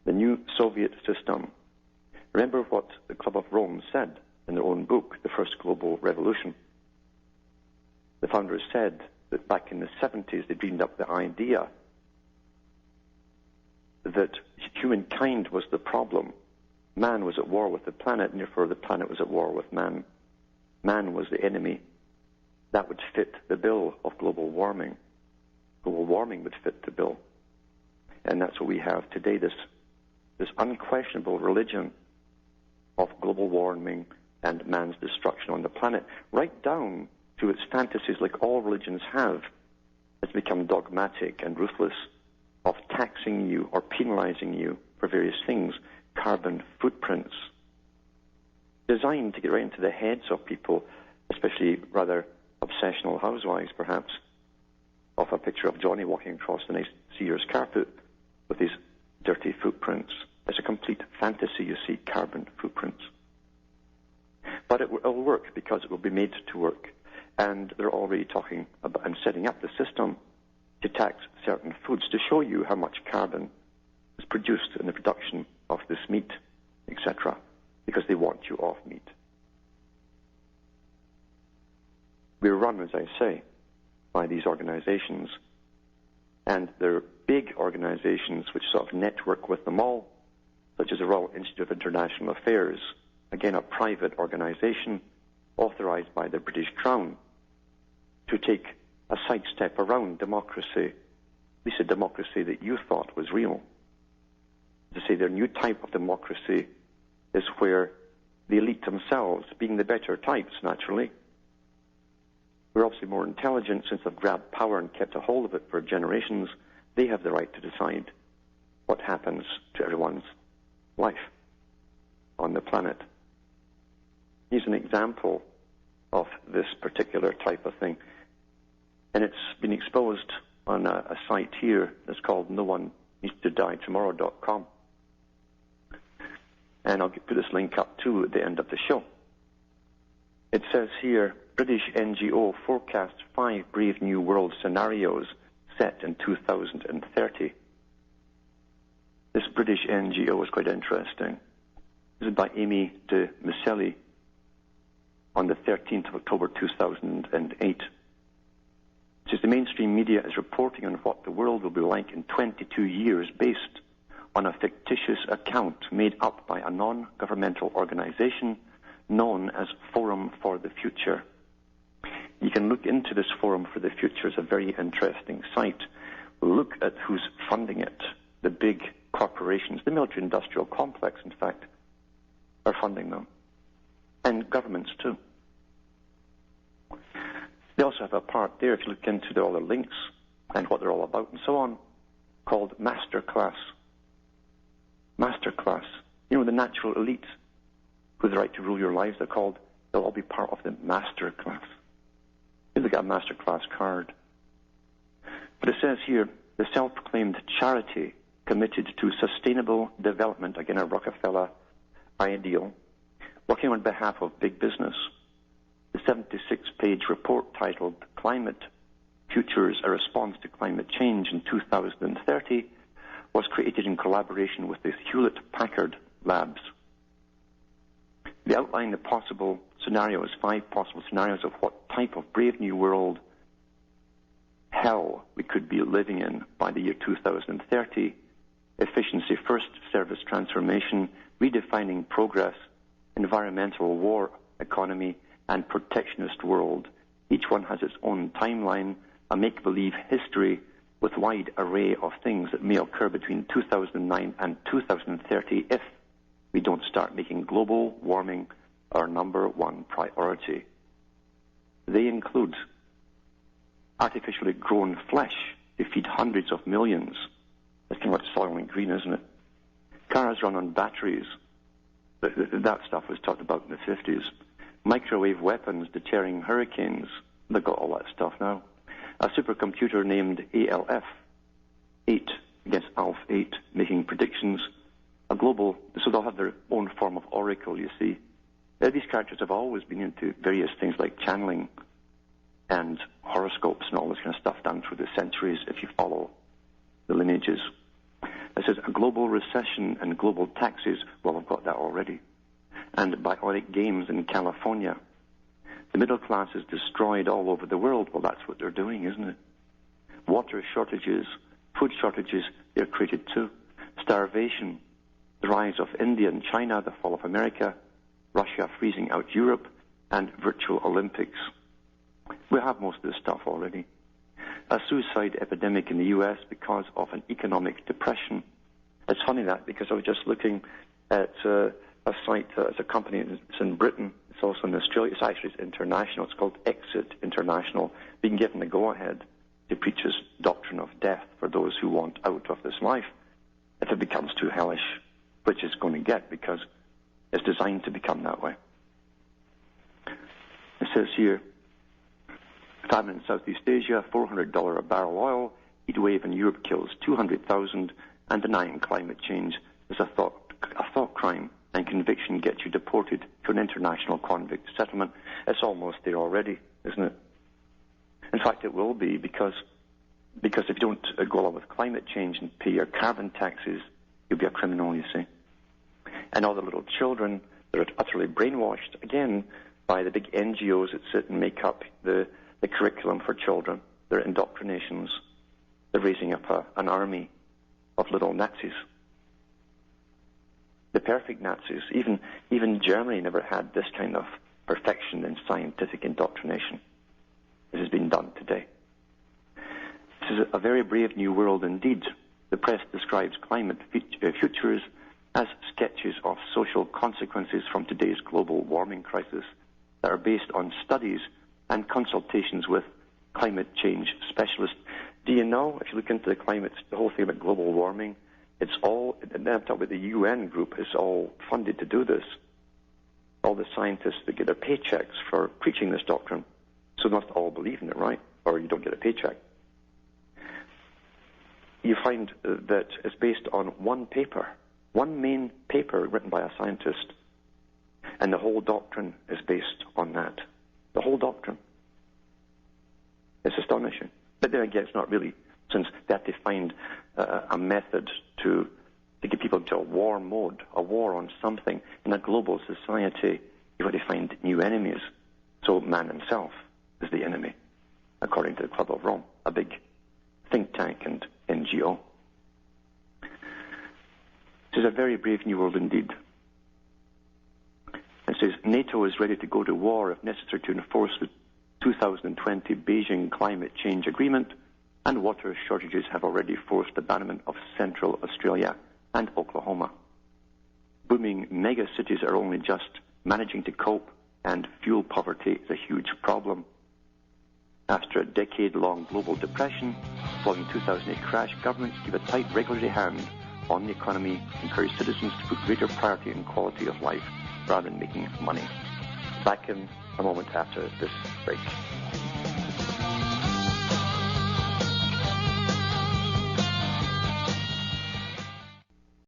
the new Soviet system. Remember what the Club of Rome said in their own book, The First Global Revolution. The founders said that back in the 70s they dreamed up the idea that humankind was the problem. Man was at war with the planet, and therefore the planet was at war with man. Man was the enemy. That would fit the bill of global warming. Global warming would fit the bill. And that's what we have today, this unquestionable religion of global warming and man's destruction on the planet, right down to its fantasies, like all religions have. It's become dogmatic and ruthless, of taxing you or penalizing you for various things, carbon footprints, designed to get right into the heads of people, especially rather obsessional housewives, perhaps, of a picture of Johnny walking across the nice Sears carpet with these dirty footprints. It's a complete fantasy, you see, carbon footprints. But it will work because it will be made to work. And they're already talking about and setting up the system to tax certain foods to show you how much carbon is produced in the production of this meat, etc., because they want you off meat. We're run, as I say, by these organizations, and they're big organizations which sort of network with them all, such as the Royal Institute of International Affairs, again a private organization authorized by the British Crown to take a sidestep around democracy, at least a democracy that you thought was real. To say their new type of democracy is where the elite themselves, being the better types, naturally, we're obviously more intelligent since they've grabbed power and kept a hold of it for generations. They have the right to decide what happens to everyone's life on the planet. Here's an example of this particular type of thing. And it's been exposed on a site here that's called NOHTDT.com. And I'll put this link up too at the end of the show. It says here, British NGO forecasts 5 brave new world scenarios set in 2030. This British NGO is quite interesting. This is by Amy de Miseli on the 13th of October 2008. It says the mainstream media is reporting on what the world will be like in 22 years based on a fictitious account made up by a non-governmental organization known as Forum for the Future. You can look into this Forum for the Future. It's a very interesting site. Look at who's funding it. The big corporations, the military-industrial complex, in fact, are funding them. And governments, too. They also have a part there, if you look into all the links and what they're all about and so on, called Masterclass. Masterclass. You know, the natural elite who have the right to rule your lives, they'll all be part of the Masterclass. They've got a Masterclass card. But it says here, the self-proclaimed charity committed to sustainable development, again a Rockefeller ideal, working on behalf of big business. The 76-page report titled Climate Futures, a Response to Climate Change in 2030 was created in collaboration with the Hewlett-Packard Labs. They outline the possible scenarios, 5 possible scenarios of what type of brave new world hell we could be living in by the year 2030. Efficiency first, service transformation, redefining progress, environmental war economy, and protectionist world. Each one has its own timeline, a make-believe history with wide array of things that may occur between 2009 and 2030 if we don't start making global warming our number one priority. They include artificially grown flesh to feed hundreds of millions. That's kind of like Soylent Green, isn't it? Cars run on batteries. That stuff was talked about in the 50s. Microwave weapons deterring hurricanes. They've got all that stuff now. A supercomputer named ALF 8 against ALF 8 making predictions. A global, so they'll have their own form of oracle, you see. These characters have always been into various things like channeling and horoscopes and all this kind of stuff down through the centuries if you follow the lineages. It says a global global recession and global taxes, well, we've got that already. And bionic games in California. The middle class is destroyed all over the world. Well, that's what they're doing, isn't it? Water shortages, food shortages, they're created too. Starvation, the rise of India and China, the fall of America, Russia freezing out Europe, and virtual Olympics. We have most of this stuff already. A suicide epidemic in the U.S. because of an economic depression. It's funny that, because I was just looking at a site, it's a company, it's in Britain, it's also in Australia, it's international, it's called Exit International, being given the go-ahead to preach his doctrine of death for those who want out of this life, if it becomes too hellish, which it's going to get because it's designed to become that way. It says here, famine in Southeast Asia, $400 a barrel oil, heat wave in Europe kills 200,000, and denying climate change is a thought crime, and conviction gets you deported to an international convict settlement. It's almost there already, isn't it? In fact, it will be, because if you don't go along with climate change and pay your carbon taxes, you'll be a criminal, you see. And all the little children that are utterly brainwashed, again, by the big NGOs that sit and make up the curriculum for children, their indoctrinations. They're raising up an army of little Nazis. The perfect Nazis. Even Germany never had this kind of perfection in scientific indoctrination. This has been done today. This is a very brave new world indeed. The press describes climate futures as sketches of social consequences from today's global warming crisis that are based on studies and consultations with climate change specialists. Do you know, if you look into the whole thing about global warming, it's all, and I'm talking about the UN group, is all funded to do this. All the scientists that get their paychecks for preaching this doctrine. So not all believe in it, right? Or you don't get a paycheck. You find that it's based on one paper, one main paper written by a scientist, and the whole doctrine is based on that. The whole doctrine. It's astonishing. But then again, it's not really, since they have to find a method to get people into a war mode, a war on something. In a global society, you've got to find new enemies. So man himself is the enemy, according to the Club of Rome, a big think tank and NGO. This is a very brave new world indeed. It says, NATO is ready to go to war if necessary to enforce the 2020 Beijing climate change agreement, and water shortages have already forced abandonment of Central Australia and Oklahoma. Booming mega cities are only just managing to cope, and fuel poverty is a huge problem. After a decade-long global depression, following the 2008 crash, governments give a tight regulatory hand on the economy, encourage citizens to put greater priority in quality of life rather than making money. Back in a moment after this break.